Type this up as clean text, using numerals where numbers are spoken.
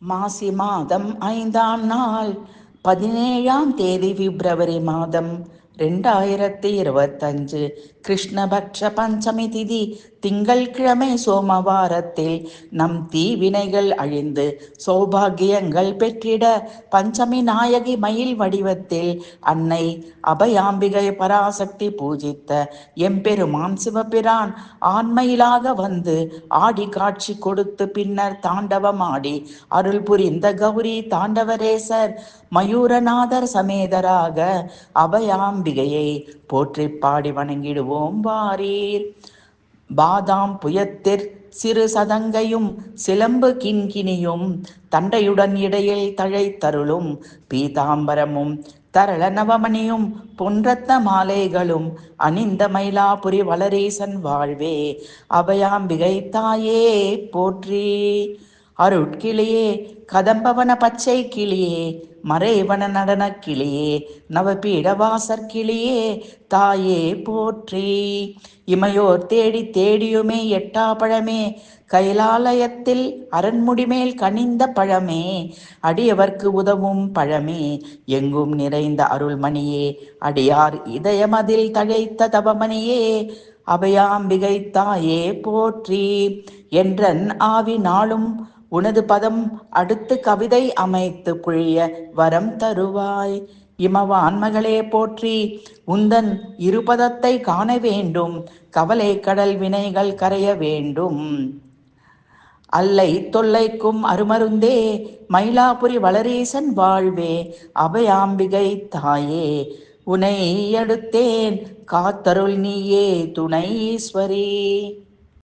மாசி மாதம் 5ஆம் நாள் 17ஆம் தேதி பிப்ரவரி மாதம் 2025 கிருஷ்ணபக்ஷ பஞ்சமி திதி திங்கள் கிழமை சோமவாரத்தில் நம் தீவினைகள் அழிந்து சௌபாகியங்கள் பெற்றிட பஞ்சமி நாயகி மயில் வடிவத்தில் அன்னை அபயாம்பிகை பராசக்தி பூஜித்த எம்பெருமான் சிவபிரான் ஆண்மயிலாக வந்து ஆடி காட்சி கொடுத்து பின்னர் தாண்டவமாடி அருள் புரிந்த கௌரி தாண்டவரேசர் மயூரநாதர் சமேதராக அபயாம்பிகையை போற்றி பாடி வணங்கிடுவோம் வாரீர். பாதாம் புயத்திற் சிறு சதங்கையும் சிலம்பு கிண்கிணியும் தண்டையுடன் இடையில் தழைத்தருளும் பீதாம்பரமும் தரள நவமணியும் பொன்றத்த மாலைகளும் அணிந்த மயிலாபுரி வளரீசன் வாழ்வே. அபயாம்பிகை தாயே போற்றி. அருட்கிளியே கதம்பவன பச்சை கிளியே மறைவன நடன கிளியே நவபீடவாசற் கிளியே தாயே போற்றி. இமையோர் தேடி தேடியுமே எட்டா பழமே கைலாலயத்தில் அரண்முடிமேல் கனிந்த பழமே அடியவர்க்கு உதவும் பழமே எங்கும் நிறைந்த அருள்மணியே அடியார் இதயமதில் தழைத்த தவமணியே அபயாம்பிகை தாயே போற்றி. என்றன் ஆவி நாளும் உனது பதம் அடுத்து கவிதை அமைத்து புழிய வரம் தருவாய். இமவான் மகளே போற்றி. உந்தன் இருபதத்தை காண வேண்டும் கவலை கடல் வினைகள் கரைய வேண்டும். அல்லை தொல்லைக்கும் அருமருந்தே மயிலாபுரி வளரீசன் வாழ்வே. அபயாம்பிகை தாயே உனை அடுத்தேன் காத்தருள் நீயே துணை ஈஸ்வரி.